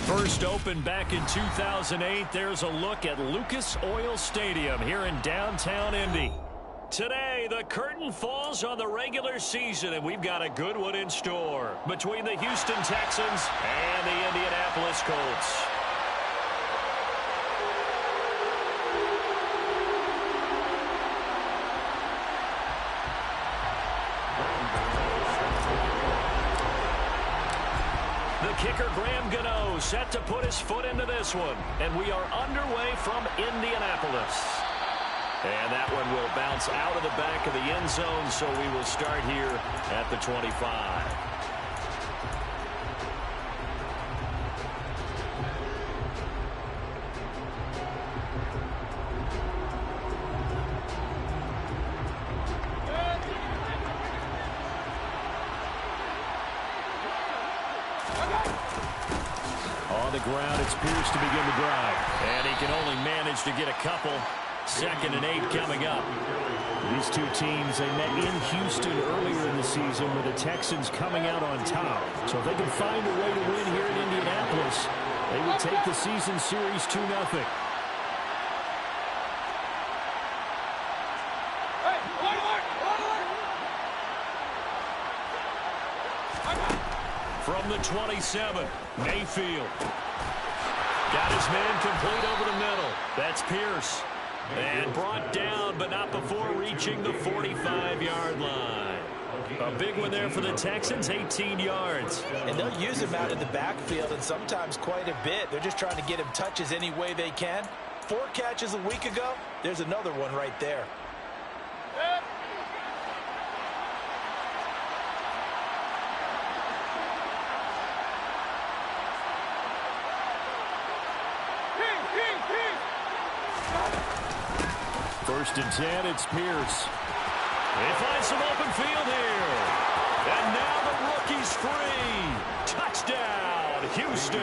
First opened back in 2008, there's a look at Lucas Oil Stadium here in downtown Indy. Today, the curtain falls on the regular season, and we've got a good one in store between the Houston Texans and the Indianapolis Colts. The kicker, Graham Gano, set to put his foot into this one. And we are underway from Indianapolis. And that one will bounce out of the back of the end zone, so we will start here at the 25. On the ground, it's Pierce to begin the drive. And he can only manage to get a couple. 2nd and 8 coming up. These two teams, they met in Houston earlier in the season with the Texans coming out on top. So if they can find a way to win here in Indianapolis, they would take the season series 2-0. From the 27, Mayfield. Got his man complete over the middle. That's Pierce. And brought down, but not before reaching the 45-yard line. A big one there for the Texans, 18 yards. And they'll use him out in the backfield, and sometimes quite a bit. They're just trying to get him touches any way they can. 4 catches a week ago, there's another one right there. First and 10, it's Pierce. He finds some open field here. And now the rookie's free. Touchdown, Houston.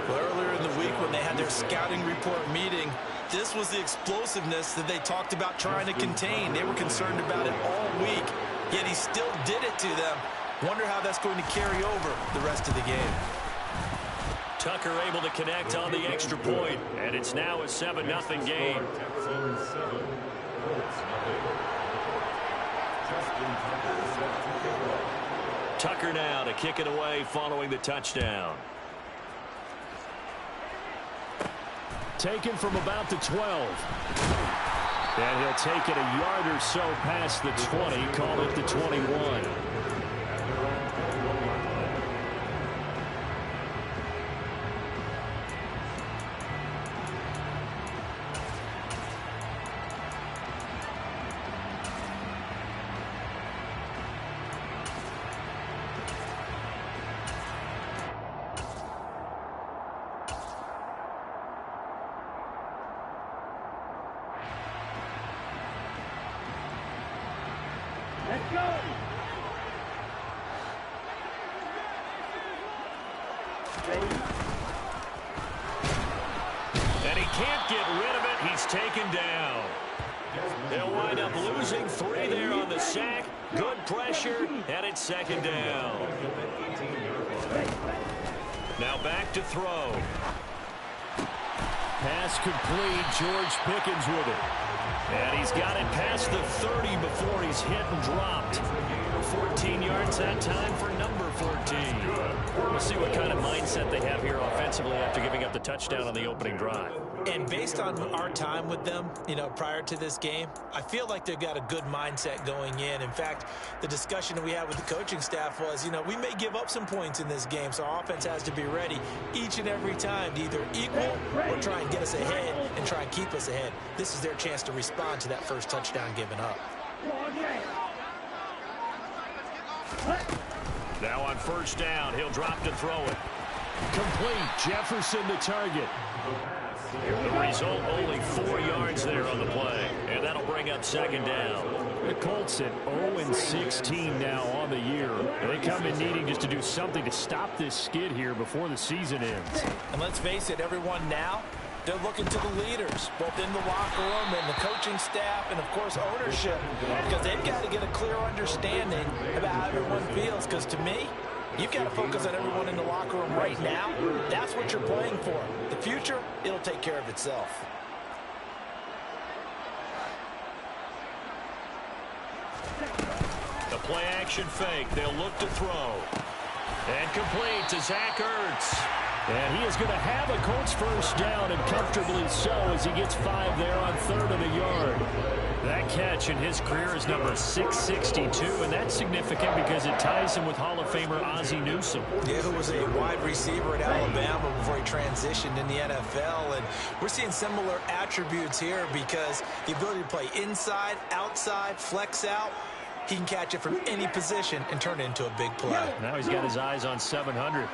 Well, earlier in the week when they had their scouting report meeting, this was the explosiveness that they talked about trying to contain. They were concerned about it all week, yet he still did it to them. Wonder how that's going to carry over the rest of the game. Tucker able to connect on the extra point, and it's now a 7-0 game. Tucker now to kick it away following the touchdown. Taken from about the 12. And he'll take it a yard or so past the 20, call it the 21. Let's go! And he can't get rid of it. He's taken down. They'll wind up losing 3 there on the sack. Good pressure, and it's 2nd down. Now back to throw. Pass complete. George Pickens with it. And he's got it past the 30 before he's hit and dropped. 14 yards that time for number 14. We'll see what kind of mindset they have here offensively after giving up the touchdown on the opening drive. And based on our time with them, prior to this game, I feel like they've got a good mindset going in. In fact, the discussion that we had with the coaching staff was, we may give up some points in this game, so our offense has to be ready each and every time to either equal or try and get us ahead and try and keep us ahead. This is their chance to respond to that first touchdown given up. Now on first down, he'll drop to throw it. Complete. Jefferson the target. The result, only 4 yards there on the play. And that'll bring up 2nd down. The Colts at 0-16 now on the year. They come in needing just to do something to stop this skid here before the season ends. And let's face it, everyone now, they're looking to the leaders, both in the locker room and the coaching staff and, of course, ownership, because they've got to get a clear understanding about how everyone feels, because to me, You've got to focus on everyone in the locker room right now. That's what you're playing for. The future, it'll take care of itself. The play action fake. They'll look to throw. And complete to Zach Ertz. And he is going to have a Colts first down, and comfortably so, as he gets 5 there on 3rd and a yard. That catch in his career is number 662, and that's significant because it ties him with Hall of Famer Ozzie Newsome. Yeah, who was a wide receiver at Alabama before he transitioned in the NFL. And we're seeing similar attributes here because the ability to play inside, outside, flex out. He can catch it from any position and turn it into a big play. Now he's got his eyes on 700.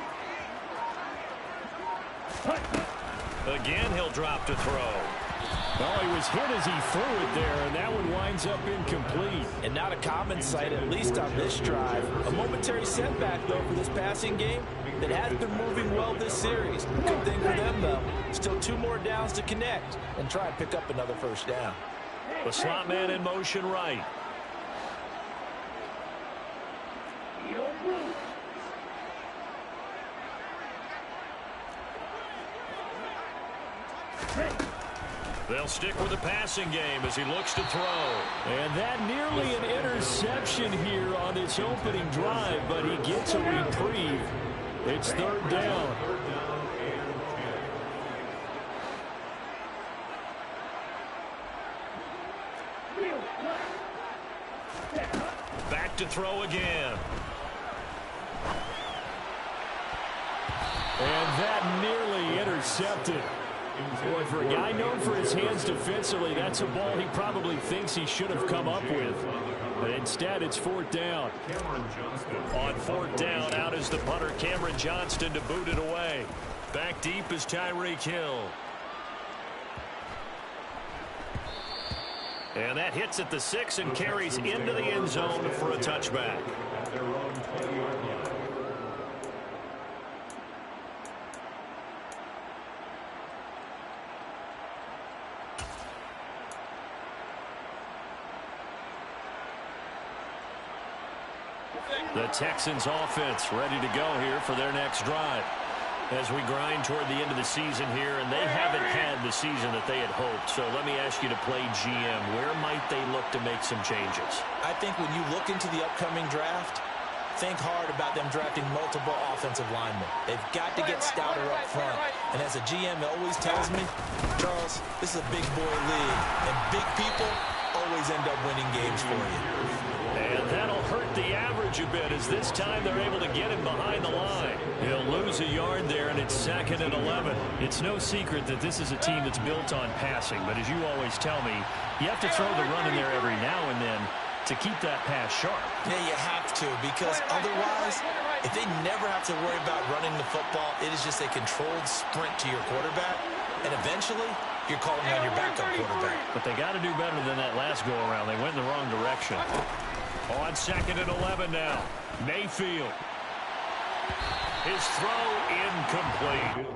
Again, he'll drop to throw. Oh, he was hit as he threw it there, and that one winds up incomplete. And not a common sight, at least on this drive. A momentary setback, though, for this passing game that has been moving well this series. Good thing for them, though. Still 2 more downs to connect and try and pick up another first down. The slot man in motion right. They'll stick with the passing game as he looks to throw. And that nearly an interception here on this opening drive, but he gets a reprieve. It's 3rd down. Back to throw again. And that nearly intercepted. Boy, for a guy known for his hands defensively, that's a ball he probably thinks he should have come up with. But instead, it's 4th down. On 4th down, out is the punter, Cameron Johnston, to boot it away. Back deep is Tyreek Hill. And that hits at the 6 and carries into the end zone for a touchback. The Texans offense ready to go here for their next drive as we grind toward the end of the season here, and they haven't had the season that they had hoped. So let me ask you to play GM. Where might they look to make some changes? I think when you look into the upcoming draft, think hard about them drafting multiple offensive linemen. They've got to get stouter up front. And as a GM always tells me, Charles, this is a big boy league, and big people always end up winning games for you. And that'll hurt the average a bit as this time they're able to get him behind the line. He'll lose a yard there, and it's 2nd and 11. It's no secret that this is a team that's built on passing, but as you always tell me, you have to throw the run in there every now and then to keep that pass sharp. Yeah, you have to, because otherwise, if they never have to worry about running the football, it is just a controlled sprint to your quarterback, and eventually, you're calling on your backup quarterback. But they got to do better than that last go-around. They went in the wrong direction. On 2nd and 11 now. Mayfield. His throw incomplete.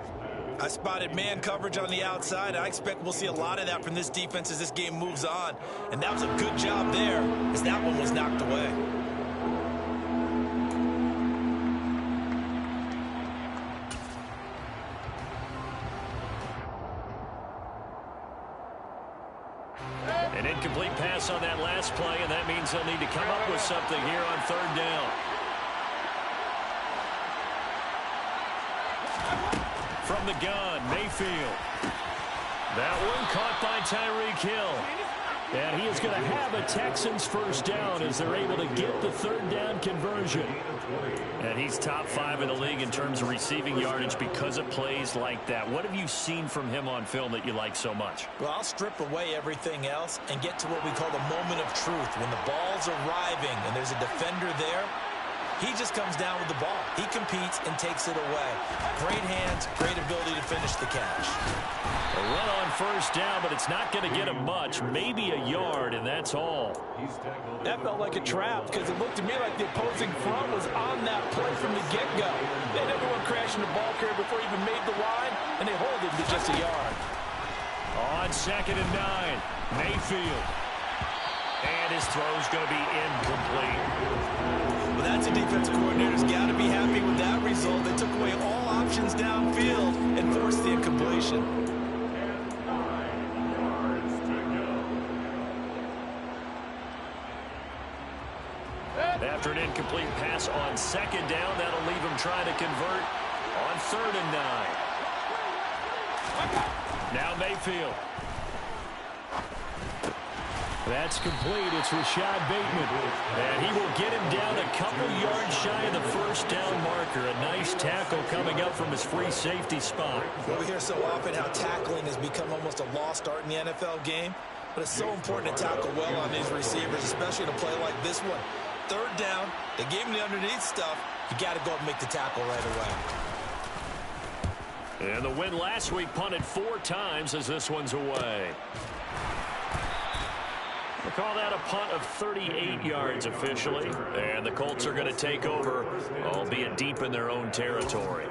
I spotted man coverage on the outside. I expect we'll see a lot of that from this defense as this game moves on. And that was a good job there as that one was knocked away. An incomplete pass on that last play, and that means they'll need to come up with something here on 3rd down. From the gun, Mayfield. That one caught by Tyreek Hill. And he is going to have a Texans first down as they're able to get the 3rd down conversion. And he's top 5 in the league in terms of receiving yardage because of plays like that. What have you seen from him on film that you like so much? Well, I'll strip away everything else and get to what we call the moment of truth. When the ball's arriving and there's a defender there, he just comes down with the ball. He competes and takes it away. Great hands, great ability to finish the catch. A run on first down, but it's not going to get him much. Maybe a yard, and that's all. That felt like a trap because it looked to me like the opposing front was on that play from the get-go. They had everyone crashing the ball carrier before he even made the line, and they hold him to just a yard. On 2nd and 9, Mayfield. And his throw's going to be incomplete. Well, that's the defensive coordinator's got to be happy with that result. They took away all options downfield and forced the incompletion. After an incomplete pass on second down, that'll leave him trying to convert on 3rd and 9. Now Mayfield. That's complete. It's Rashad Bateman. And he will get him down a couple yards shy of the first down marker. A nice tackle coming up from his free safety spot. Well, we hear so often how tackling has become almost a lost art in the NFL game. But it's so important to tackle well on these receivers, especially in a play like this one. 3rd down, they gave him the underneath stuff. You got to go and make the tackle right away. And the win last week punted 4 times as this one's away. We'll call that a punt of 38 yards officially. And the Colts are going to take over, albeit deep in their own territory.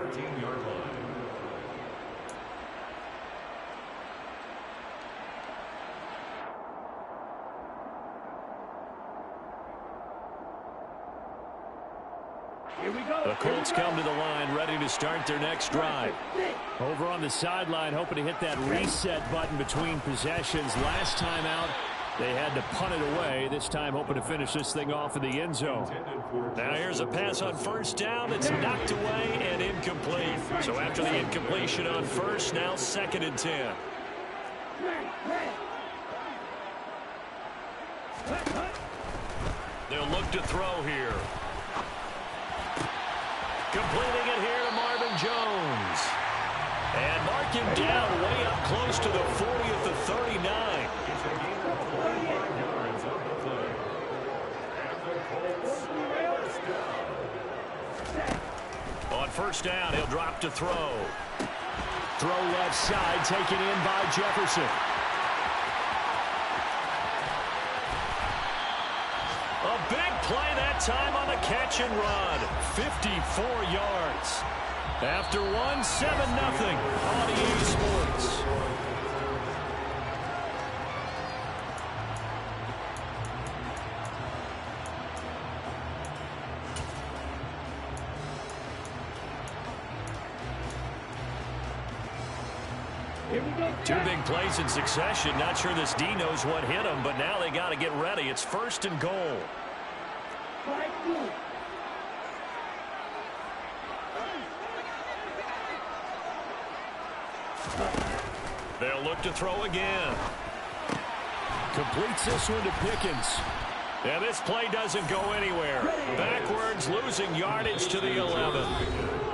The Colts come to the line ready to start their next drive. Over on the sideline, hoping to hit that reset button between possessions. Last time out, they had to punt it away. This time hoping to finish this thing off in the end zone. Now here's a pass on 1st down. It's knocked away and incomplete. So after the incompletion on 1st, now 2nd and 10. They'll look to throw here. Completing it here to Marvin Jones. And mark him down way up close to the 40 at the 39. On 1st down, he'll drop to throw. Throw left side, taken in by Jefferson. A big play that time on the catch and run. 54 yards. After 1, 7-0 on EA Sports. Two big plays in succession. Not sure this D knows what hit him, but now they got to get ready. It's 1st and goal. They'll look to throw again. Completes this one to Pickens. And this play doesn't go anywhere. Backwards, losing yardage to the 11.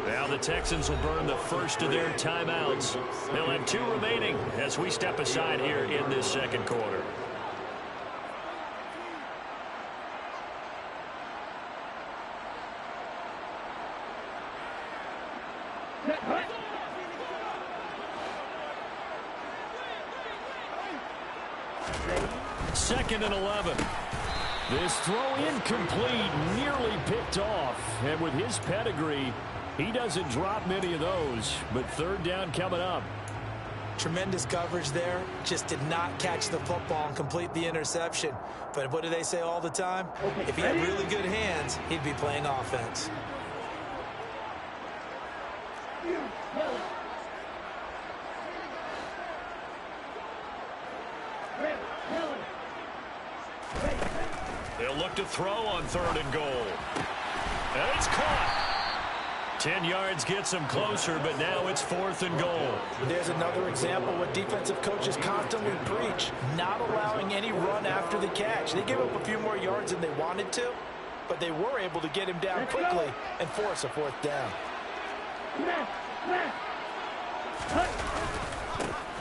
Now the Texans will burn the first of their timeouts. They'll have 2 remaining as we step aside here in this 2nd quarter. Second and 11. This throw incomplete, nearly picked off. And with his pedigree, he doesn't drop many of those. But 3rd down coming up. Tremendous coverage there. Just did not catch the football and complete the interception. But what do they say all the time? If he had really good hands, he'd be playing offense. They'll look to throw on 3rd and goal. And it's caught. 10 yards gets them closer, but now it's 4th and goal. There's another example what defensive coaches constantly preach, not allowing any run after the catch. They gave up a few more yards than they wanted to, but they were able to get him down quickly and force a 4th down.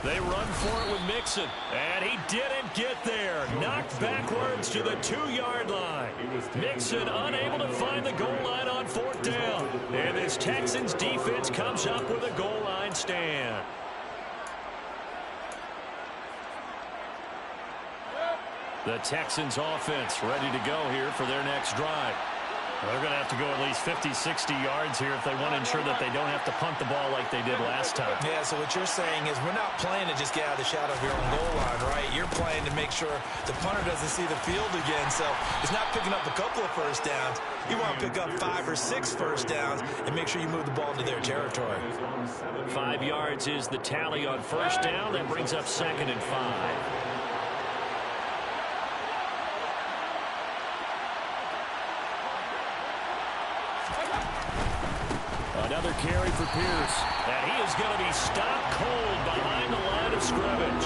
They run for it with Mixon, and he didn't get there. Knocked backwards to the 2-yard line. Mixon unable to find the goal line on 4th down. And this Texans defense comes up with a goal line stand. The Texans offense ready to go here for their next drive. They're going to have to go at least 50, 60 yards here if they want to ensure that they don't have to punt the ball like they did last time. Yeah, so what you're saying is we're not playing to just get out of the shadow of your own goal line, right? You're playing to make sure the punter doesn't see the field again. So it's not picking up a couple of first downs. You want to pick up 5 or 6 first downs and make sure you move the ball into their territory. 5 yards is the tally on first down. That brings up 2nd and 5. Another carry for Pierce. And he is going to be stopped cold behind the line of scrimmage.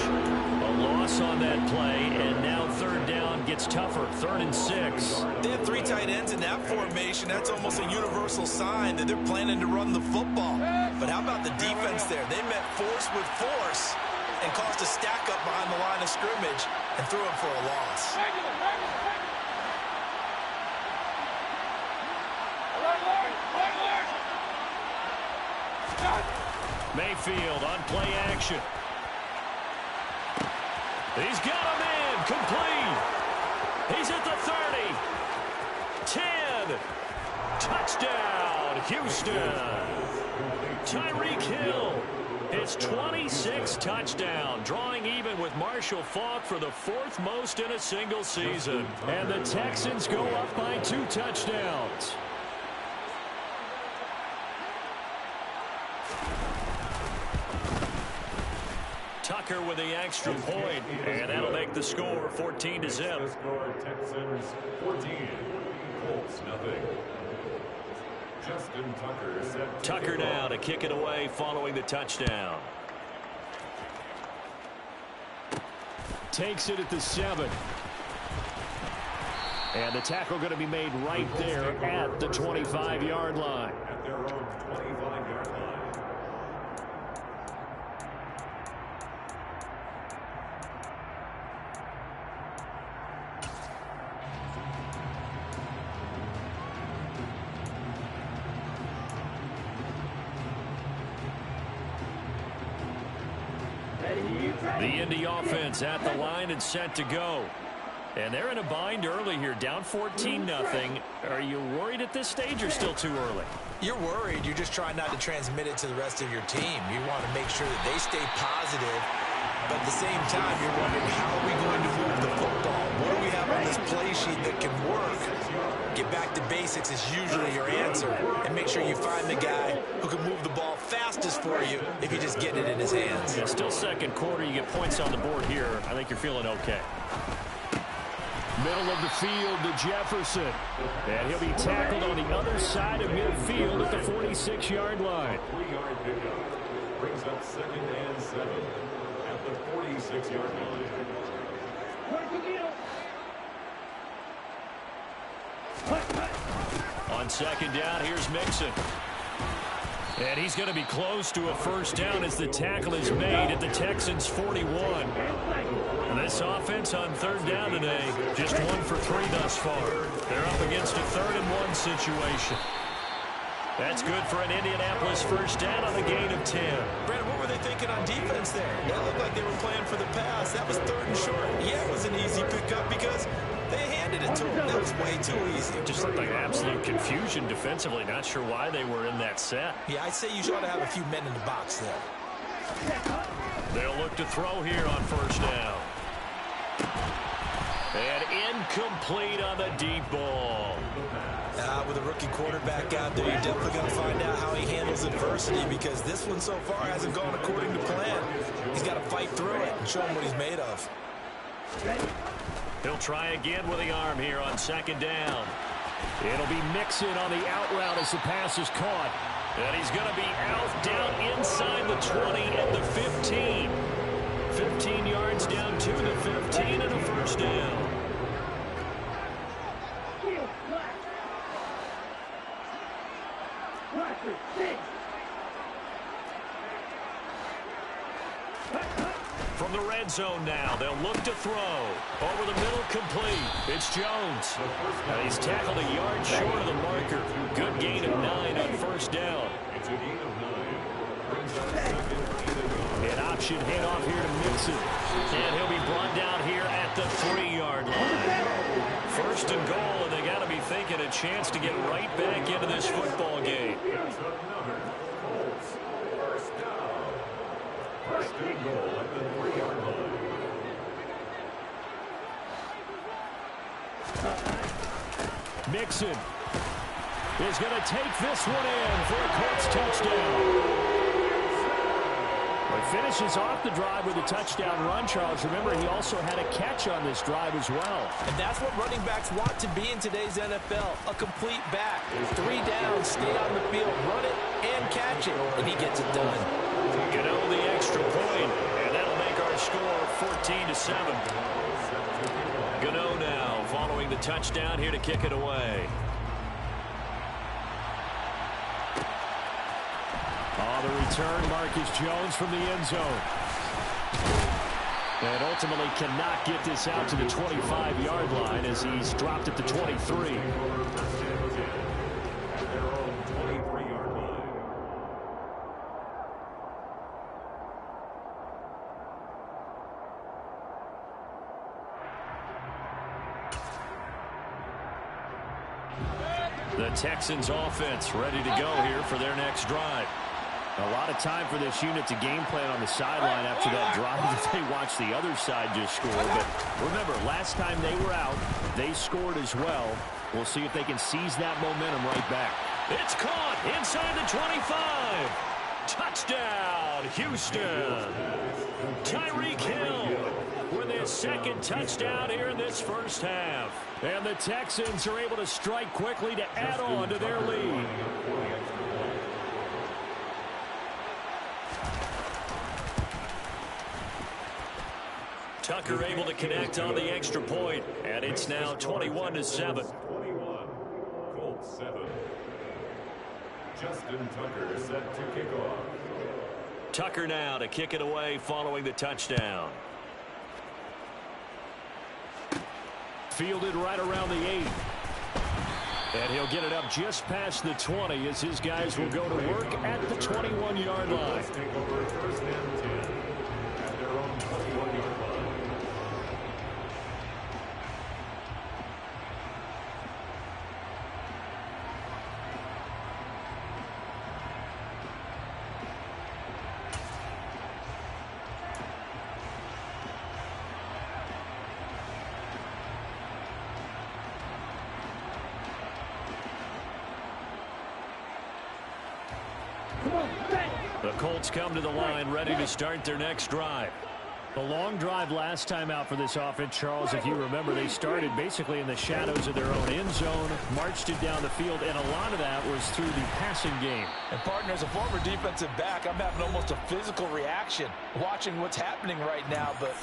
A loss on that play, and now 3rd down gets tougher. 3rd and 6. They have 3 tight ends in that formation. That's almost a universal sign that they're planning to run the football. But how about the defense there? They met force with force and caused a stack up behind the line of scrimmage and threw him for a loss. Mayfield on play action. He's got him in. Complete. He's at the 30. 10. Touchdown, Houston. Tyreek Hill. His 26th touchdown, drawing even with Marshall Faulk for the 4th most in a single season. And the Texans go up by 2 touchdowns. Tucker with the extra point, and that'll make the score 14-0. Texans 14, Colts nothing. Justin Tucker set. Tucker now to kick it away following the touchdown. Takes it at the 7. And the tackle going to be made right there at the 25-yard line. At their own 25-yard line. The Indy offense at the line and set to go. And they're in a bind early here, down 14-0. Are you worried at this stage or still too early? You're worried. You're just trying not to transmit it to the rest of your team. You want to make sure that they stay positive, but at the same time, you're wondering, how are we going to move the football? What do we have on this play sheet that can work? Get back to basics is usually your answer, and make sure you find the guy who can move the ball fastest for you if you just get it in his hands. Yeah, still 2nd quarter. You get points on the board here. I think you're feeling okay. Middle of the field to Jefferson. And he'll be tackled on the other side of midfield at the 46-yard line. 3-yard pickup brings up 2nd and 7 at the 46-yard line. On 2nd down, here's Mixon. And he's going to be close to a first down as the tackle is made at the Texans' 41. And this offense on 3rd down today, just 1 for 3 thus far. They're up against a 3rd and 1 situation. That's good for an Indianapolis first down on the gain of 10. Brandon, what were they thinking on defense there? It looked like they were playing for the pass. That was 3rd and short. Yeah, it was an easy pickup because they handed it to him. That was way too easy. Just looked like absolute confusion defensively. Not sure why they were in that set. Yeah, I'd say you ought to have a few men in the box there. They'll look to throw here on first down. And incomplete on the deep ball. With a rookie quarterback out there, you're definitely going to find out how he handles adversity, because this one so far hasn't gone according to plan. He's got to fight through it and show him what he's made of. He'll try again with the arm here on 2nd down. It'll be Mixon on the out route as the pass is caught. And he's going to be out down inside the 20 and the 15. 15 yards down to the 15 and a first down. From the red zone now, they'll look to throw. Over the middle, complete. It's Jones. And he's tackled a yard short of the marker. Good gain of 9 on first down. An option handoff here to Mixon. And he'll be brought down here at the 3-yard line. first and goal, and they got to be thinking a chance to get right back into this football game. First and goal at the 3-yard line. Mixon is going to take this one in for a Colts touchdown. He finishes off the drive with a touchdown run, Charles. Remember, he also had a catch on this drive as well. And that's what running backs want to be in today's NFL, a complete back. 3 downs, stay on the field, run it, and catch it, and he gets it done. Gano the extra point, and that'll make our score 14-7. Gano now following the touchdown here to kick it away. The return, Marcus Jones from the end zone. And ultimately cannot get this out to the 25-yard line as he's dropped at the 23. At their own 23-yard line. The Texans offense ready to go here for their next drive. A lot of time for this unit to game plan on the sideline after that drive that they watched the other side just score. But remember, last time they were out, they scored as well. We'll see if they can seize that momentum right back. It's caught inside the 25. Touchdown, Houston. Tyreek Hill with his second touchdown here in this first half. And the Texans are able to strike quickly to add on to their lead. Tucker able to connect on the extra point, and it's now 21-7. 21, Colts 7. Justin Tucker set to kick off. Tucker now to kick it away following the touchdown. Fielded right around the 8. And he'll get it up just past the 20 as his guys will go to work at the 21-yard line. Take over first and 10 at their own 21-yard line. The Colts come to the line ready to start their next drive. The long drive last time out for this offense, Charles, if you remember, they started basically in the shadows of their own end zone, marched it down the field, and a lot of that was through the passing game. And partner, as a former defensive back, I'm having almost a physical reaction watching what's happening right now. But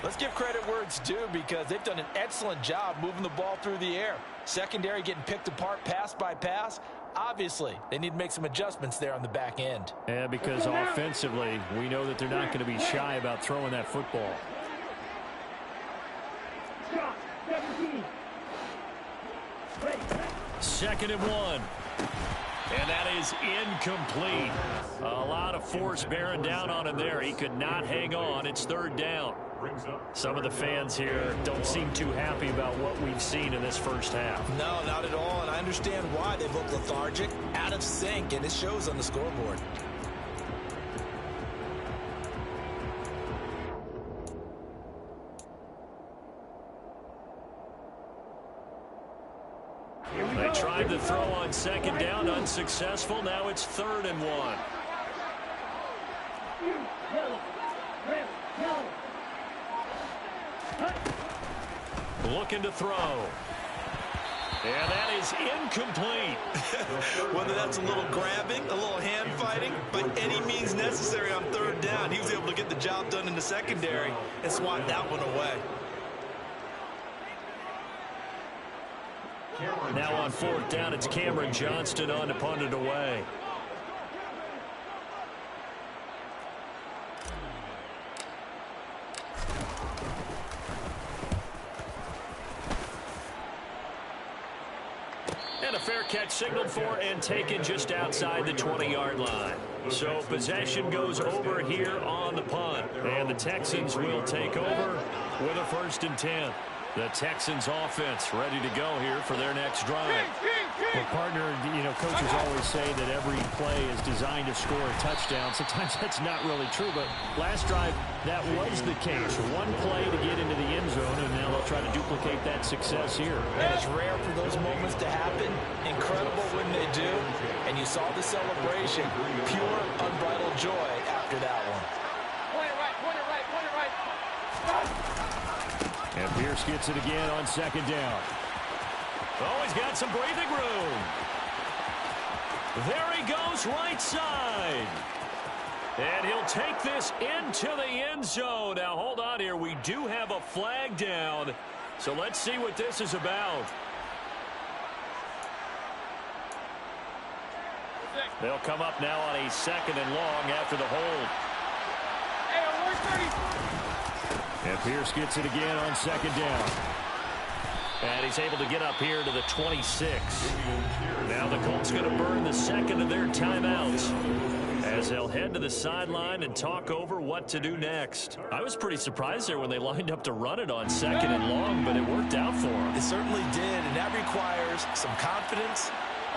let's give credit where it's due because they've done an excellent job moving the ball through the air. Secondary getting picked apart pass by pass. Obviously, they need to make some adjustments there on the back end. Yeah, because offensively, we know that they're not going to be shy about throwing that football. Second and 1. And that is incomplete. A lot of force bearing down on him there. He could not hang on. It's third down. Some of the fans here don't seem too happy about what we've seen in this first half. No, not at all, and I understand why. They look lethargic, out of sync, and it shows on the scoreboard. They tried to throw on second down, unsuccessful. Now it's third and 1. Looking to throw. And that is incomplete. Whether that's a little grabbing, a little hand fighting, by any means necessary on third down, he was able to get the job done in the secondary and swat that one away. Now on fourth down, it's Cameron Johnston on to punt it away. And a fair catch signaled for and taken just outside the 20-yard line. So possession goes over here on the punt. And the Texans will take over with a 1st and 10. The Texans offense ready to go here for their next drive. Well, partner, coaches always say that every play is designed to score a touchdown. Sometimes that's not really true, but last drive, that was the case. One play to get into the end zone, and now they'll try to duplicate that success here. And it's rare for those moments to happen. Incredible when they do. And you saw the celebration. Pure, unbridled joy after that one. Point it right, point it right, point it right. And Pierce gets it again on second down. Oh, he's got some breathing room. There he goes, right side. And he'll take this into the end zone. Now, hold on here. We do have a flag down. So let's see what this is about. They'll come up now on a 2nd and long after the hold. Hey, on 130. And Pierce gets it again on second down. And he's able to get up here to the 26. Now the Colts going to burn the second of their timeouts as they'll head to the sideline and talk over what to do next. I was pretty surprised there when they lined up to run it on 2nd and long, but it worked out for them. It certainly did, and that requires some confidence,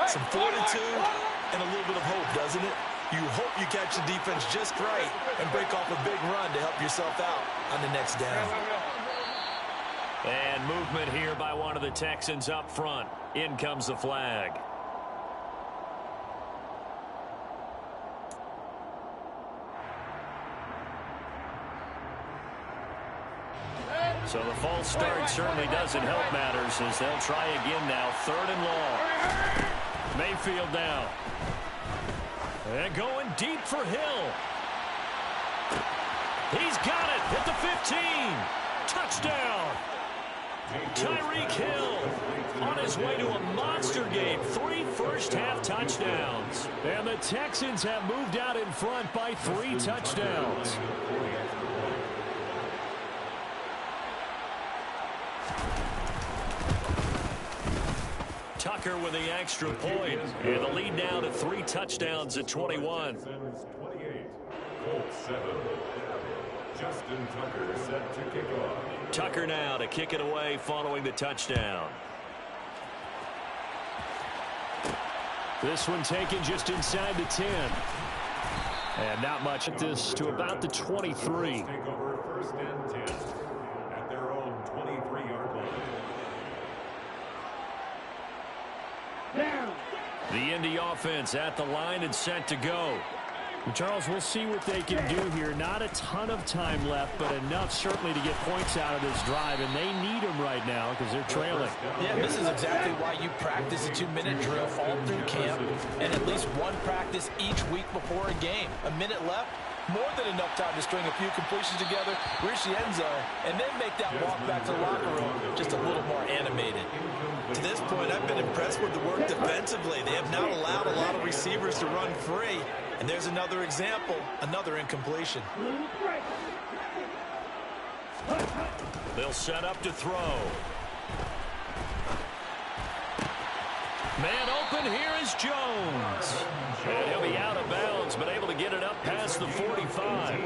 some fortitude, and a little bit of hope, doesn't it? You hope you catch the defense just right and break off a big run to help yourself out on the next down. And movement here by one of the Texans up front. In comes the flag. So the false start certainly doesn't help matters as they'll try again now. 3rd and long. Mayfield now. And going deep for Hill. He's got it at the 15. Touchdown. Tyreek Hill on his way to a monster game. 3 first-half touchdowns. And the Texans have moved out in front by 3 touchdowns. Tucker with the extra point. And the lead now to 3 touchdowns at 21. 28. Colts 7. Justin Tucker set to kick off. Tucker now to kick it away following the touchdown. This one taken just inside the 10. And not much at this to about the 23. Take over 1st and 10 at their own 23-yard line. The Indy offense at the line and set to go. Charles, we'll see what they can do here. Not a ton of time left, but enough certainly to get points out of this drive, and they need them right now because they're trailing. Yeah, this is exactly why you practice a 2-minute drill all through camp and at least one practice each week before a game. A minute left, more than enough time to string a few completions together, reach the end zone, and then make that walk back to the locker room just a little more animated. To this point, I've been impressed with the work defensively. They have not allowed a lot of receivers to run free. And there's another example, another incompletion. They'll set up to throw. Man open, here is Jones. And he'll be out of bounds, but able to get it up past the 45.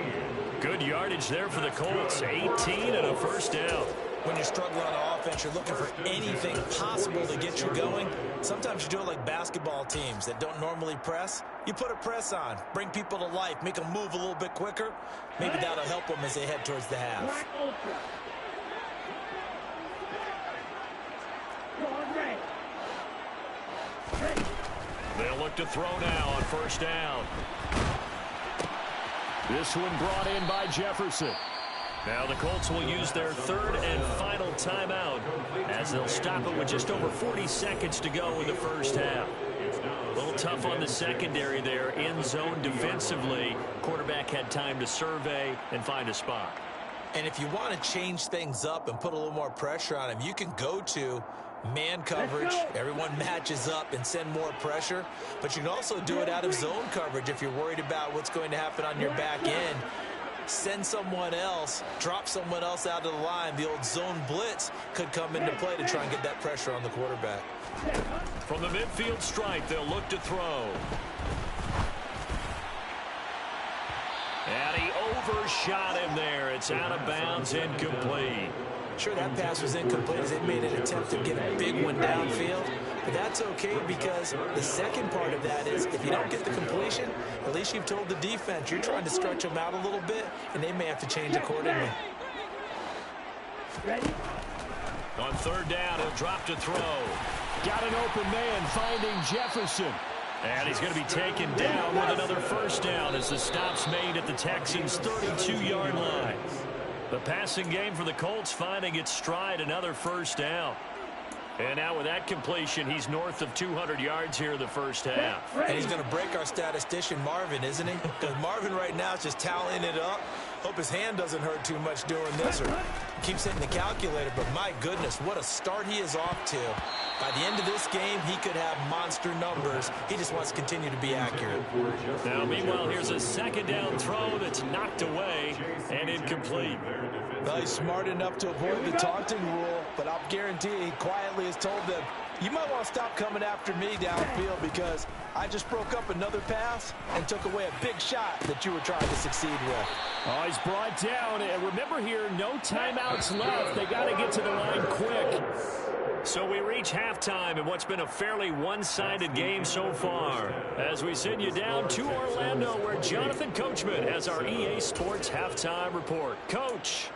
Good yardage there for the Colts. 18 and a first down. When you're struggling on offense, you're looking for anything possible to get you going. Sometimes you do it like basketball teams that don't normally press. You put a press on, bring people to life, make them move a little bit quicker. Maybe that'll help them as they head towards the half. They'll look to throw now on first down. This one brought in by Jefferson. Now the Colts will use their 3rd and final timeout as they'll stop it with just over 40 seconds to go in the first half. A little tough on the secondary there in zone defensively. Quarterback had time to survey and find a spot. And if you want to change things up and put a little more pressure on him, you can go to man coverage. Everyone matches up and send more pressure. But you can also do it out of zone coverage if you're worried about what's going to happen on your back end. Send someone else, drop someone else out of the line. The old zone blitz could come into play to try and get that pressure on the quarterback. From the midfield stripe, they'll look to throw. And he overshot him there. It's out of bounds, incomplete. Sure, that pass was incomplete as they made an attempt to get a big one downfield. But that's okay because the second part of that is if you don't get the completion, at least you've told the defense you're trying to stretch them out a little bit, and they may have to change accordingly. On third down, he'll drop to throw. Got an open man finding Jefferson. And he's going to be taken down with another first down as the stop's made at the Texans' 32-yard line. The passing game for the Colts finding its stride, another first down. And now with that completion, he's north of 200 yards here in the first half. And he's going to break our statistician Marvin, isn't he? Because Marvin right now is just tallying it up. Hope his hand doesn't hurt too much doing this or keeps hitting the calculator. But my goodness, what a start he is off to. By the end of this game, he could have monster numbers. He just wants to continue to be accurate. Now, meanwhile, here's a second down throw that's knocked away and incomplete. Well, he's smart enough to avoid the taunting rule, but I'll guarantee he quietly has told them, you might want to stop coming after me downfield because I just broke up another pass and took away a big shot that you were trying to succeed with. Oh, he's brought down. And remember here, no timeouts left. They got to get to the line quick. So we reach halftime in what's been a fairly one-sided game so far. As we send you down to Orlando, where Jonathan Coachman has our EA Sports Halftime Report. Coach.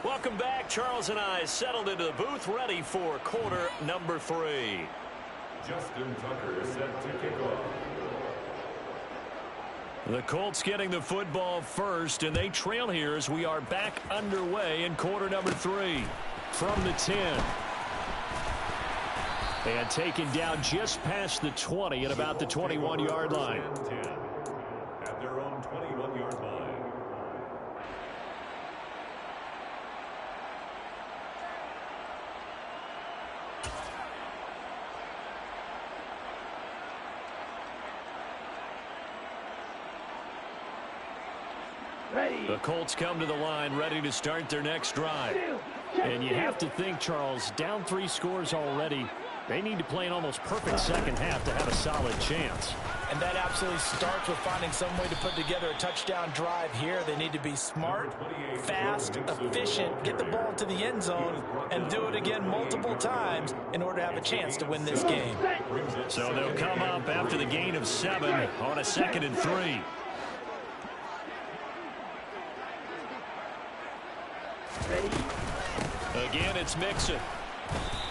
Welcome back. Charles and I settled into the booth, ready for quarter number 3. Justin Tucker set to kick off. The Colts getting the football first, and they trail here as we are back underway in quarter number 3. From the 10. And taken down just past the 20 at about the 21-yard line. At their own 21-yard line. The Colts come to the line ready to start their next drive. And you have to think, Charles, down 3 scores already. They need to play an almost perfect second half to have a solid chance. And that absolutely starts with finding some way to put together a touchdown drive here. They need to be smart, fast, efficient, get the ball to the end zone, and do it again multiple times in order to have a chance to win this game. So they'll come up after the gain of 7 on a 2nd and 3. Again, it's Mixon.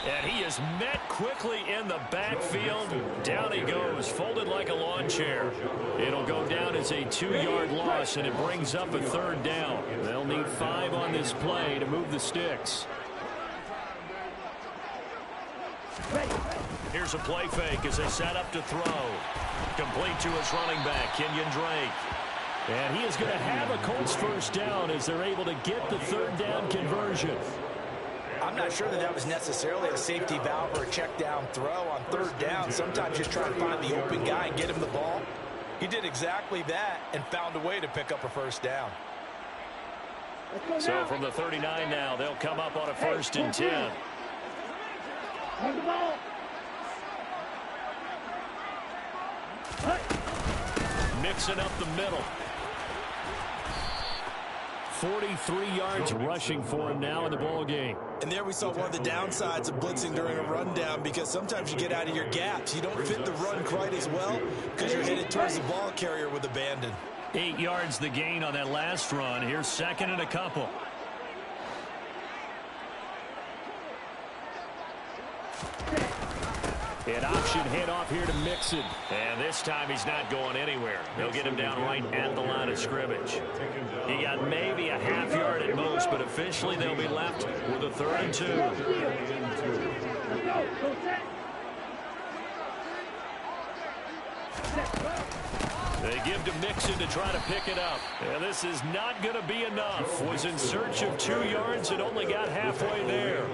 And he is met quickly in the backfield. Down he goes, folded like a lawn chair. It'll go down as a 2-yard loss, and it brings up a 3rd down. They'll need 5 on this play to move the sticks. Here's a play fake as they set up to throw. Complete to his running back, Kenyon Drake. And he is going to have a Colts first down as they're able to get the 3rd down conversion. I'm not sure that was necessarily a safety valve or a check down throw on 3rd down. Sometimes just try to find the open guy and get him the ball. He did exactly that and found a way to pick up a first down. So from the 39 now, they'll come up on a 1st and 10. Mixing up the middle. 43 yards rushing for him now in the ball game. And there we saw one of the downsides of blitzing during a rundown, because sometimes you get out of your gaps. You don't fit the run quite as well because you're headed towards the ball carrier with abandon. 8 yards the gain on that last run. Here's 2nd and a couple. An option handoff here to Mixon. And this time he's not going anywhere. They'll get him down right at the line of scrimmage. He got maybe a half yard at most, but officially they'll be left with a 3rd and 2. They give to Mixon to try to pick it up. And this is not going to be enough. Was in search of 2 yards and only got halfway there.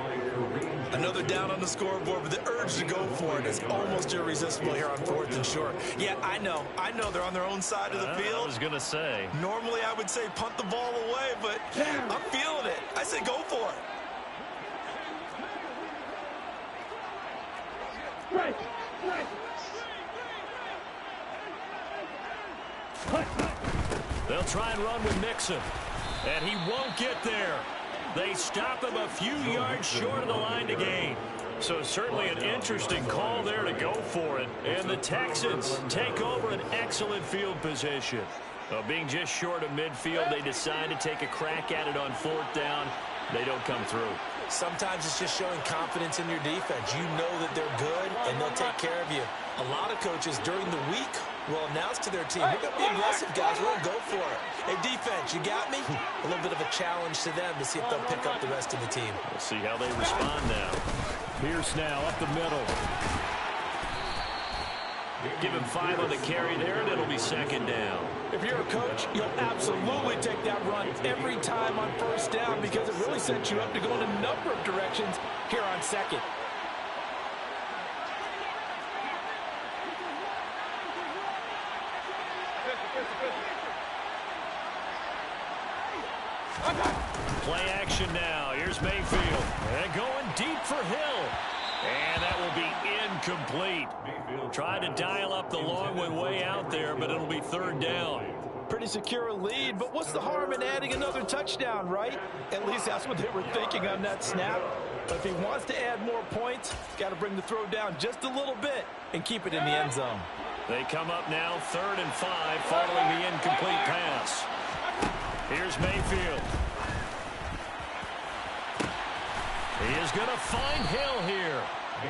Another down on the scoreboard, but the urge to go for it is almost irresistible here on 4th and short. Yeah, I know they're on their own side of the field. I was going to say. Normally I would say punt the ball away, but I'm feeling it. I say go for it. They'll try and run with Mixon. And he won't get there. They stop him a few yards short of the line to gain. So certainly an interesting call there to go for it. And the Texans take over an excellent field position. Being just short of midfield, they decide to take a crack at it on 4th down. They don't come through. Sometimes it's just showing confidence in your defense. You know that they're good, and they'll take care of you. A lot of coaches during the week will announce to their team, we're going to be aggressive, guys. We're going to go for it. Hey, defense, you got me? A little bit of a challenge to them to see if they'll pick up the rest of the team. We'll see how they respond now. Pierce now up the middle. Give him 5 on the carry there, and it'll be 2nd down. If you're a coach, you'll absolutely take that run every time on 1st down because it really sets you up to go in a number of directions here on 2nd. Play action now. Here's Mayfield. And going deep for Hill. And that will be incomplete. Tried to dial up the long one way out there, but it'll be 3rd down. Pretty secure lead, but what's the harm in adding another touchdown, right? At least that's what they were thinking on that snap. But if he wants to add more points, he's got to bring the throw down just a little bit and keep it in the end zone. They come up now 3rd and 5 following the incomplete pass. Here's Mayfield. He is going to find Hill here.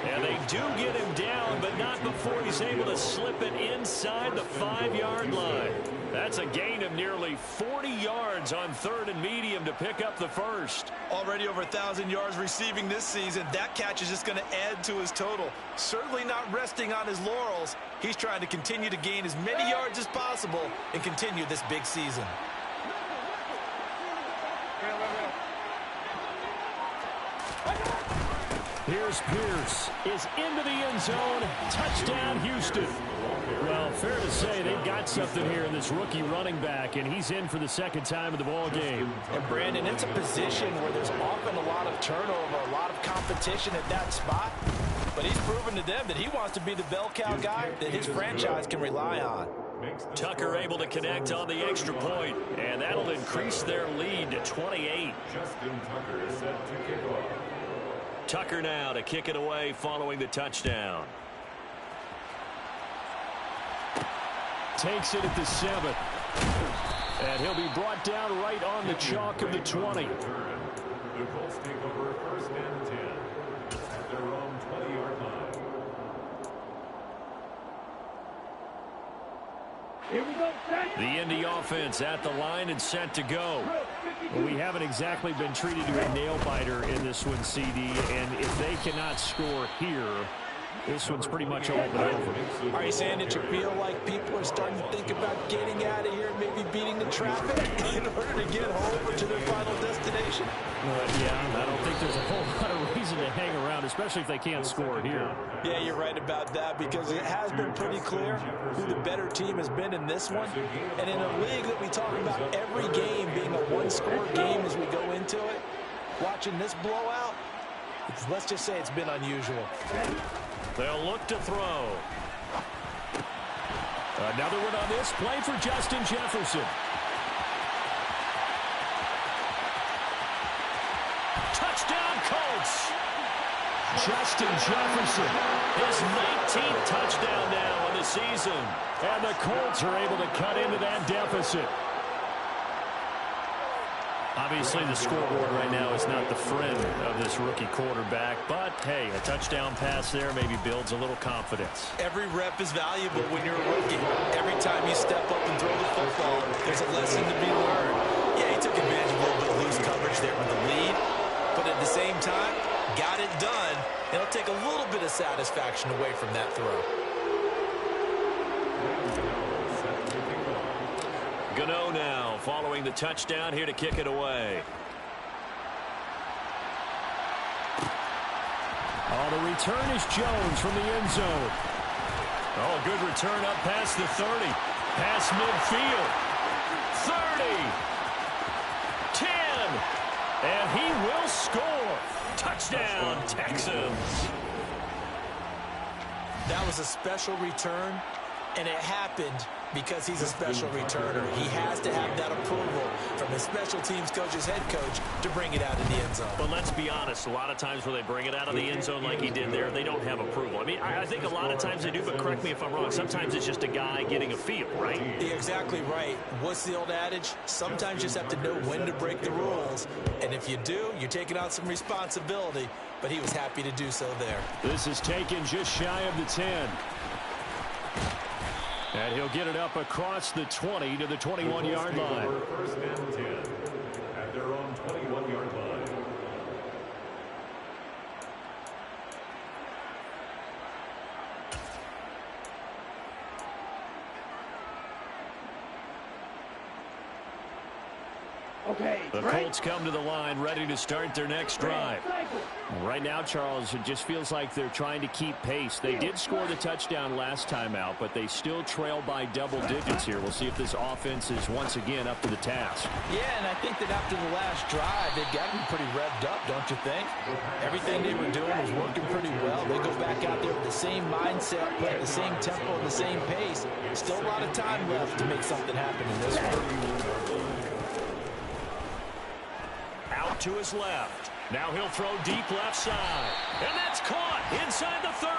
And they do get him down, but not before he's able to slip it inside the 5-yard line. That's a gain of nearly 40 yards on 3rd and medium to pick up the first. Already over 1,000 yards receiving this season. That catch is just going to add to his total. Certainly not resting on his laurels. He's trying to continue to gain as many yards as possible and continue this big season. Here's Pierce. Is into the end zone. Touchdown, Houston. Well, fair to say they've got something here in this rookie running back, and he's in for the 2nd time of the ball game. And, Brandon, it's a position where there's often a lot of turnover, a lot of competition at that spot. But he's proven to them that he wants to be the bell cow guy that his franchise can rely on. Tucker able to connect on the extra point, and that'll increase their lead to 28. Justin Tucker is set to kick off. Tucker now to kick it away following the touchdown. Takes it at the 7. And he'll be brought down right on the chalk of the 20. The Colts take over 1st and 10 at their own 20-yard line. Here we go. The Indy offense at the line and set to go. Well, we haven't exactly been treated to a nail-biter in this one, CD, and if they cannot score here, this one's pretty much all but over. Are you saying that you feel like people are starting to think about getting out of here, maybe beating the traffic in order to get home or to their final destination? Yeah, I don't think there's a whole lot of reason to hang around, especially if they can't score here. Yeah, you're right about that because it has been pretty clear who the better team has been in this one. And in a league that we talk about every game being a one-score game as we go into it, watching this blowout, let's just say it's been unusual. They'll look to throw. Another one on this play for Justin Jefferson. Touchdown, Colts. Justin Jefferson. His 19th touchdown now in the season. And the Colts are able to cut into that deficit. Obviously, the scoreboard right now is not the friend of this rookie quarterback, but, hey, a touchdown pass there maybe builds a little confidence. Every rep is valuable when you're a rookie. Every time you step up and throw the football, there's a lesson to be learned. Yeah, he took advantage of a little bit of loose coverage there with the lead, but at the same time, got it done. It'll take a little bit of satisfaction away from that throw. Gano now following the touchdown here to kick it away. Oh, the return is Jones from the end zone. Oh, good return up past the 30. Past midfield. 30. 10. And he will score. Touchdown, Texans. That was a special return, and it happened because he's a special returner. He has to have that approval from his special teams coach's head coach to bring it out in the end zone. But let's be honest, a lot of times when they bring it out of the end zone like he did there, they don't have approval. I mean, I think a lot of times they do, but correct me if I'm wrong. Sometimes it's just a guy getting a feel, right? You're exactly right. What's the old adage? Sometimes you just have to know when to break the rules. And if you do, you're taking on some responsibility. But he was happy to do so there. This is taken just shy of the 10. And he'll get it up across the 20 to the 21-yard line. First and 10 at their own 21-yard line. Okay. The Colts come to the line ready to start their next drive. Right now, Charles, it just feels like they're trying to keep pace. They did score the touchdown last time out, but they still trail by double digits here. We'll see if this offense is once again up to the task. Yeah, and I think that after the last drive, they've got to be pretty revved up, don't you think? Everything they were doing was working pretty well. They go back out there with the same mindset, playing the same tempo and the same pace. Still a lot of time left to make something happen in this one. Out to his left. Now he'll throw deep left side. And that's caught inside the 30.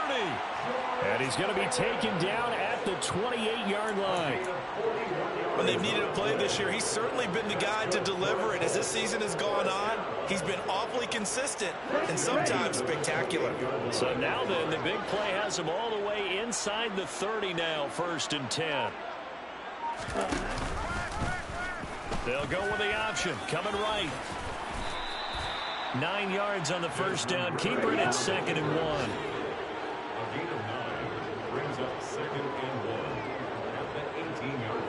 And he's going to be taken down at the 28-yard line. When they've needed a play this year, he's certainly been the guy to deliver it. As this season has gone on, he's been awfully consistent and sometimes spectacular. So now then, the big play has him all the way inside the 30 now, 1st and 10. They'll go with the option, coming right. 9 yards on the first down. Keeper it at 2nd and 1. A gain of 9 brings up 2nd and 1 at the 18-yard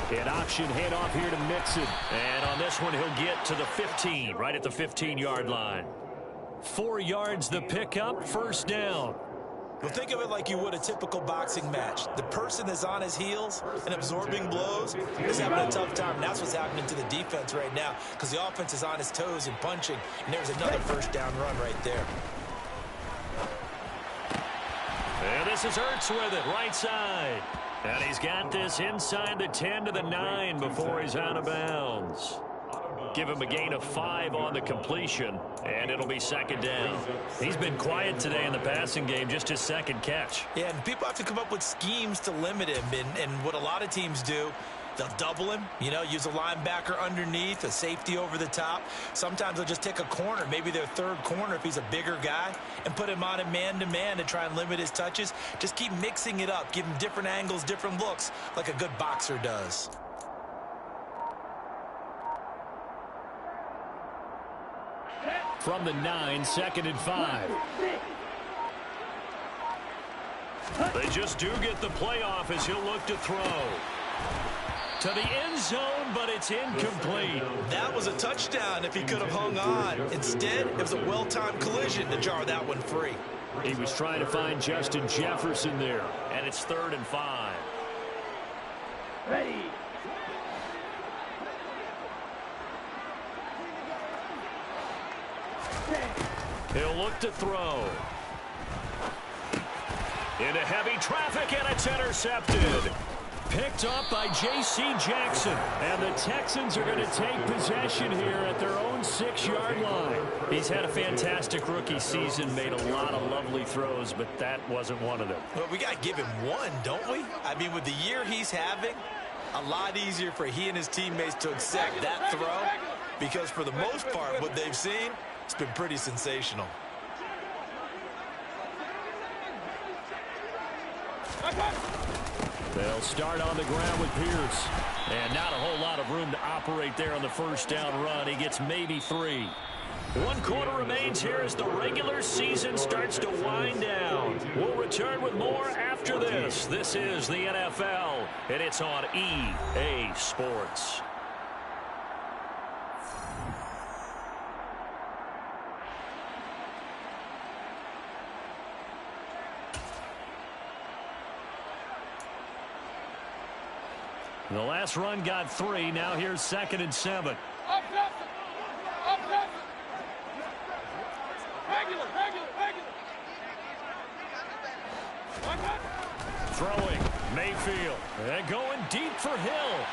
line. An option handoff here to Mixon. And on this one, he'll get to the 15, right at the 15-yard line. 4 yards the pickup, 1st down. Well, think of it like you would a typical boxing match. The person that's on his heels and absorbing blows is having a tough time. And that's what's happening to the defense right now because the offense is on his toes and punching. And there's another 1st down run right there. And this is Ertz with it, right side. And he's got this inside the 10 to the 9 before he's out of bounds. Give him a gain of 5 on the completion, and it'll be 2nd down. He's been quiet today in the passing game, just his 2nd catch. Yeah, and people have to come up with schemes to limit him. And what a lot of teams do, they'll double him, use a linebacker underneath, a safety over the top. Sometimes they'll just take a corner, maybe their 3rd corner if he's a bigger guy, and put him on a man-to-man to try and limit his touches. Just keep mixing it up, give him different angles, different looks, like a good boxer does. From the 9, 2nd and 5. They just do get the playoff as he'll look to throw. To the end zone, but it's incomplete. That was a touchdown if he could have hung on. Instead, it was a well-timed collision to jar that one free. He was trying to find Justin Jefferson there. And it's 3rd and 5. Ready. He'll look to throw. Into heavy traffic, and it's intercepted. Picked up by J.C. Jackson. And the Texans are going to take possession here at their own 6-yard line. He's had a fantastic rookie season, made a lot of lovely throws, but that wasn't one of them. Well, we got to give him one, don't we? I mean, with the year he's having, a lot easier for he and his teammates to accept that throw because for the most part, what they've seen, it's been pretty sensational. They'll start on the ground with Pierce. And not a whole lot of room to operate there on the 1st down run. He gets maybe 3. 1 quarter remains here as the regular season starts to wind down. We'll return with more after this. This is the NFL, and it's on EA Sports. The last run got 3. Now here's 2nd and 7. Up, Justin. Up, Justin. Regular. Throwing. Mayfield. And going deep for Hill.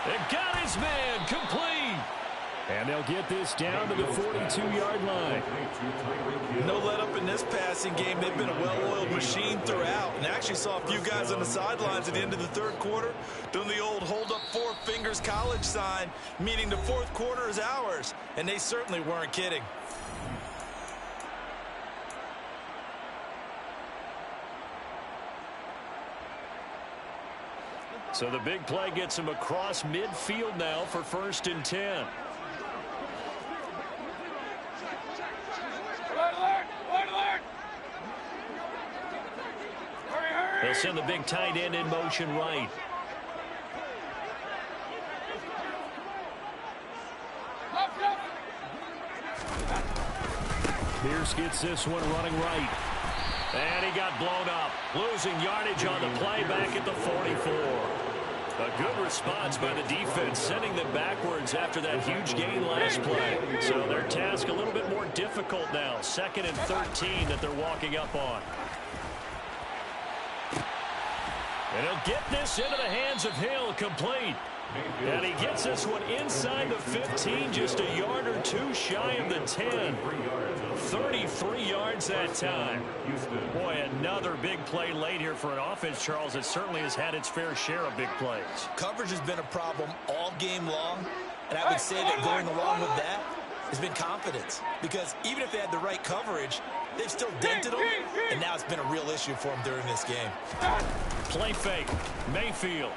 And got his man complete. And they'll get this down to the 42-yard line. No let up in this passing game. They've been a well-oiled machine throughout. And actually saw a few guys on the sidelines at the end of the third quarter doing the old hold up four fingers college sign, meaning the fourth quarter is ours. And they certainly weren't kidding. So the big play gets him across midfield now for 1st and 10. They'll send the big tight end in motion right. Pierce gets this one running right. And he got blown up. Losing yardage on the play back at the 44. A good response by the defense, sending them backwards after that huge gain last play. So their task a little bit more difficult now. 2nd and 13 that they're walking up on. And he'll get this into the hands of Hill, complete. And he gets this one inside the 15, just a yard or two shy of the 10. 33 yards that time. Boy, another big play late here for an offense, Charles, that certainly has had its fair share of big plays. Coverage has been a problem all game long, and I would say that going along with that has been confidence. Because even if they had the right coverage, they've still dented them, and now it's been a real issue for them during this game. Play fake. Mayfield.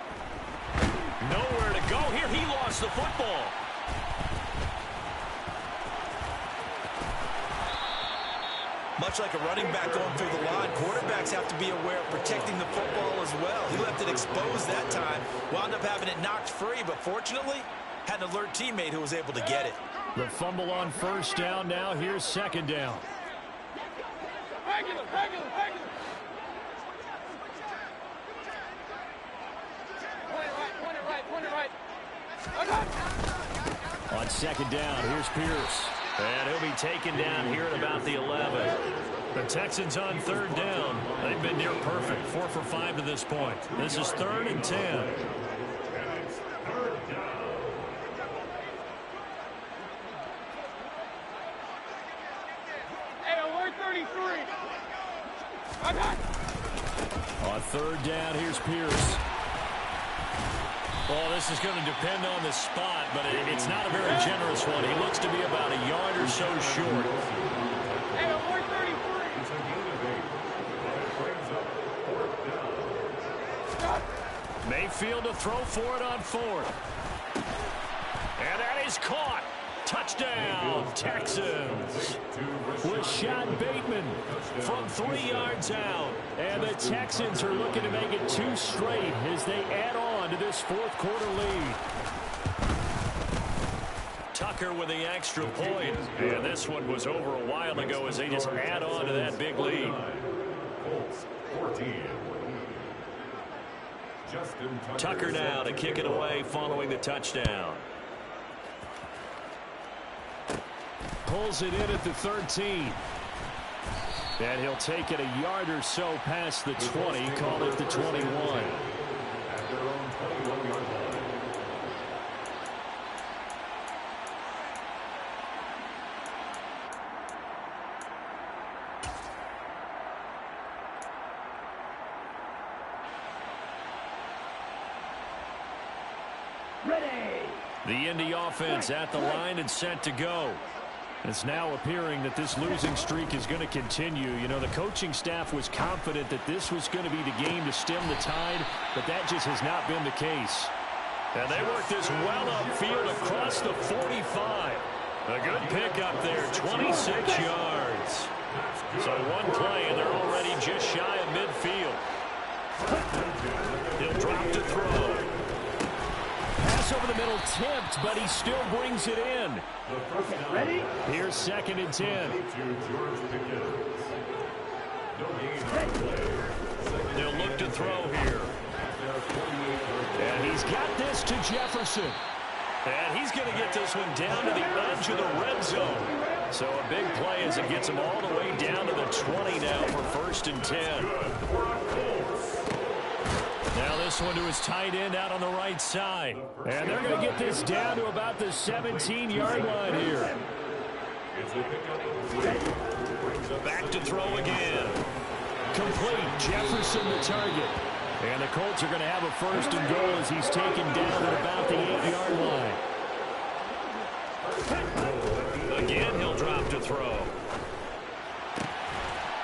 Nowhere to go here. He lost the football. Much like a running back going through the line, quarterbacks have to be aware of protecting the football as well. He left it exposed that time, wound up having it knocked free, but fortunately, had an alert teammate who was able to get it. The fumble on 1st down now. Here's 2nd down. Regular. Point it right. On 2nd down, here's Pierce. And he'll be taken down here at about the 11. The Texans on 3rd down. They've been near perfect. 4 for 5 to this point. This is 3rd and 10. Hey, alert 33. On 3rd down, here's Pierce. Well, this is going to depend on the spot, but it's not a very generous one. He looks to be about a yard or so short. Hey, alert 33. Mayfield to throw for it on 4th. And that is caught. Touchdown, Texans. Rashad Bateman From 3 yards out. And the Texans are looking to make it 2 straight as they add on to this 4th quarter lead. Tucker with the extra point. And this one was over a while ago as they just add on to that big lead. Tucker now to kick it away following the touchdown. Pulls it in at the 13. And he'll take it a yard or so past the 20, call it the 21. The Indy offense at the line and set to go. It's now appearing that this losing streak is going to continue. You know, the coaching staff was confident that this was going to be the game to stem the tide, but that just has not been the case. And they work this well upfield across the 45. A good pickup there, 26 yards. So one play, and they're already just shy of midfield. He'll drop to throw. Pass over the middle tipped, but he still brings it in. Ready? Here's 2nd and 10. They'll look to throw here. And he's got this to Jefferson. And he's going to get this one down to the edge of the red zone. So a big play as it gets him all the way down to the 20 now for 1st and 10. this one to his tight end out on the right side. And they're going to get this down to about the 17-yard line here. Back to throw again. Complete. Jefferson the target. And the Colts are going to have a first and goal as he's taken down at about the 8-yard line. Again, he'll drop to throw.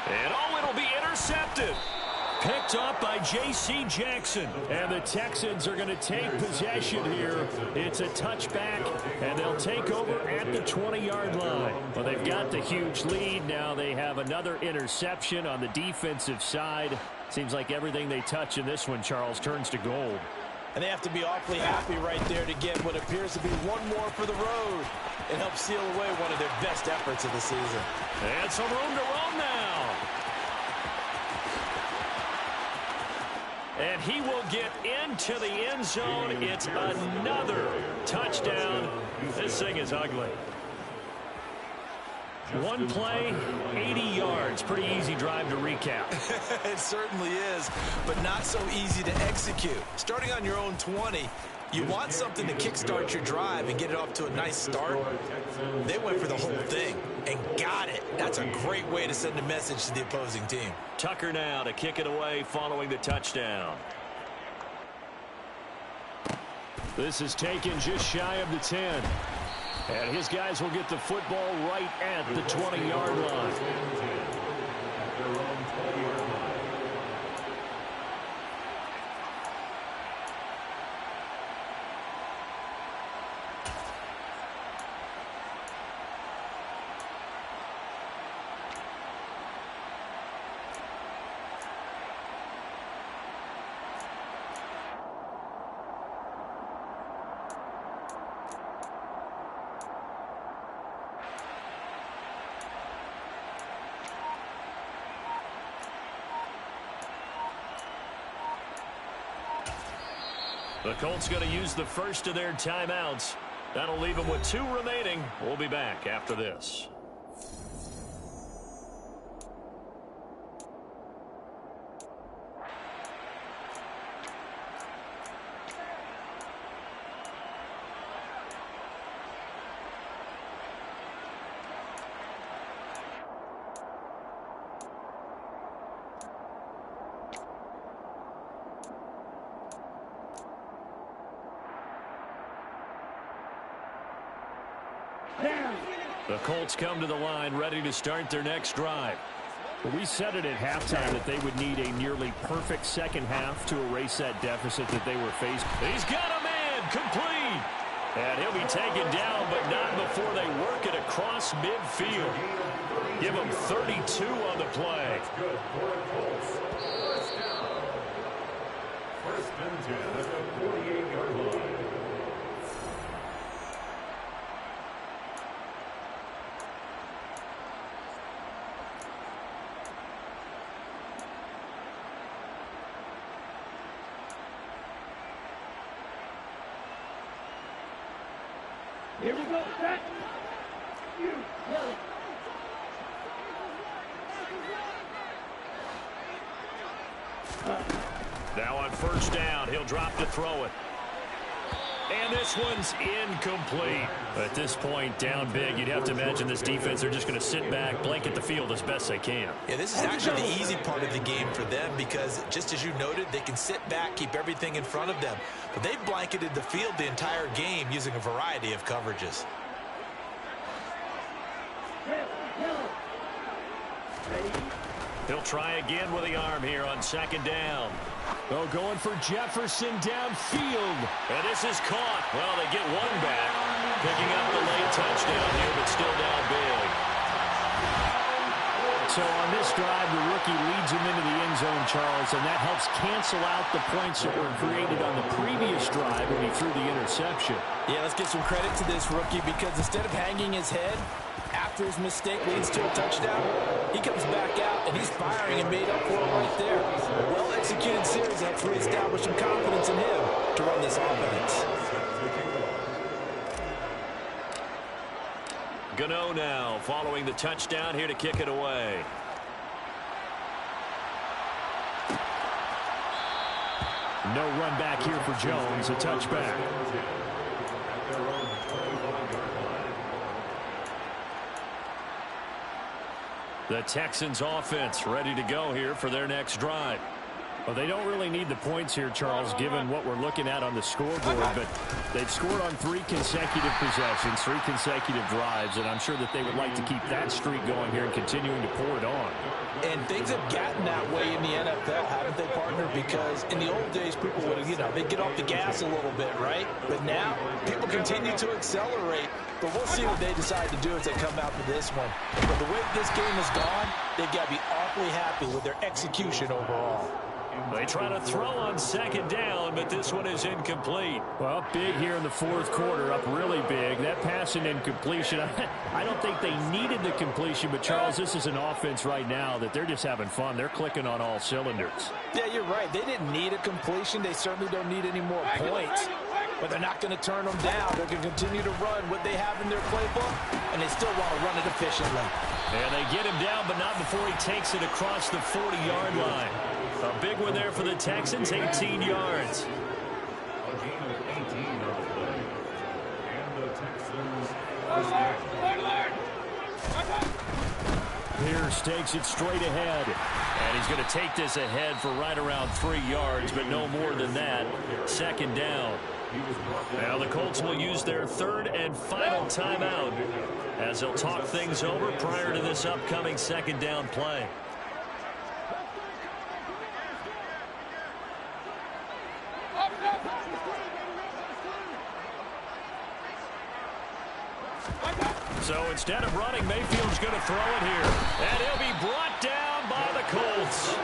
And oh, it'll be intercepted. Picked up by J.C. Jackson. And the Texans are going to take possession here. It's a touchback, and they'll take over at the 20-yard line. Well, they've got the huge lead. Now they have another interception on the defensive side. Seems like everything they touch in this one, Charles, turns to gold. And they have to be awfully happy right there to get what appears to be one more for the road. It helps seal away one of their best efforts of the season. And some room to roam now. And he will get into the end zone. It's another touchdown. This thing is ugly. One play, 80 yards. Pretty easy drive to recap. It certainly is, but not so easy to execute. Starting on your own 20, you want something to kickstart your drive and get it off to a nice start. They went for the whole thing and got it. That's a great way to send a message to the opposing team. Tucker now to kick it away following the touchdown. This is taken just shy of the 10. And his guys will get the football right at the 20-yard line. The Colts going to use the first of their timeouts. That'll leave them with 2 remaining. We'll be back after this. The Colts come to the line ready to start their next drive. We said it at halftime that they would need a nearly perfect second half to erase that deficit that they were facing. He's got a man complete. And he'll be taken down, but not before they work it across midfield. Give him 32 on the play. Good for the Colts. First down. First and 10 at the 48-yard line. Here we go. Set. You. Now on first down, he'll drop to throw it. And this one's incomplete. At this point, down big, you'd have to imagine this defense, they're just going to sit back, blanket the field as best they can. Yeah, this is actually the easy part of the game for them because, just as you noted, they can sit back, keep everything in front of them. But they've blanketed the field the entire game using a variety of coverages. He'll try again with the arm here on second down. Oh, going for Jefferson downfield. And this is caught. Well, they get one back. Picking up the late touchdown here, but still down big. So on this drive, the rookie leads him into the end zone, Charles, and that helps cancel out the points that were created on the previous drive when he threw the interception. Yeah, let's give some credit to this rookie because instead of hanging his head after his mistake leads to a touchdown, he comes back out and he's firing and made up for it right there. A well-executed series helps reestablish some confidence in him to run this offense. Gano now following the touchdown here to kick it away. No run back here for Jones. A touchback. The Texans offense ready to go here for their next drive. Well, they don't really need the points here, Charles, given what we're looking at on the scoreboard. But they've scored on 3 consecutive possessions, 3 consecutive drives, and I'm sure that they would like to keep that streak going here and continuing to pour it on. And things have gotten that way in the NFL, haven't they, partner? Because in the old days, people would, they'd get off the gas a little bit, right? But now, people continue to accelerate. But we'll see what they decide to do as they come out for this one. But the way this game has gone, they've got to be awfully happy with their execution overall. They try to throw on second down, but this one is incomplete. Well, big here in the fourth quarter, up really big. That pass and incompletion, I don't think they needed the completion, but, Charles, this is an offense right now that they're just having fun. They're clicking on all cylinders. Yeah, you're right. They didn't need a completion. They certainly don't need any more points. But they're not going to turn them down. They're going to continue to run what they have in their playbook, and they still want to run it efficiently. And they get him down, but not before he takes it across the 40-yard line. A big one there for the Texans, 18 yards. A gain of 18 on the play. And the Texans first down. Pierce takes it straight ahead. And he's going to take this ahead for right around 3 yards, but no more than that. Second down. Now the Colts will use their third and final timeout as they'll talk things over prior to this upcoming second down play. So instead of running, Mayfield's going to throw it here. And he'll be brought down by the Colts.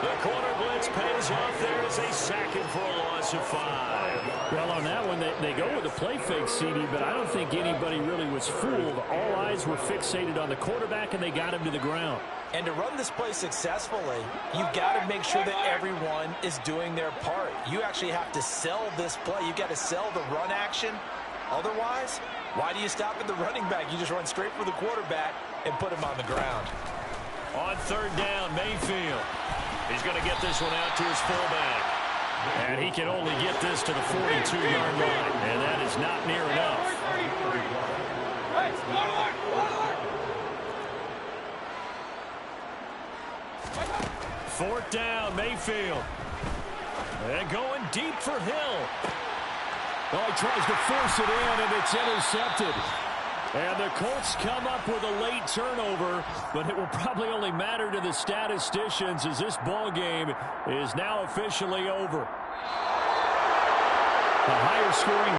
The corner blitz pays off there as they sack him for a loss of 5. Well, on that one, they go with a play fake, CD, but I don't think anybody really was fooled. All eyes were fixated on the quarterback, and they got him to the ground. And to run this play successfully, you've got to make sure that everyone is doing their part. You actually have to sell this play. You've got to sell the run action. Otherwise, why do you stop at the running back? You just run straight for the quarterback and put him on the ground. On third down, Mayfield. He's going to get this one out to his fullback. And he can only get this to the 42-yard line. And that is not near enough. Fourth down, Mayfield. And going deep for Hill. Oh, he tries to force it in, and it's intercepted. And the Colts come up with a late turnover, but it will probably only matter to the statisticians as this ball game is now officially over. A higher scoring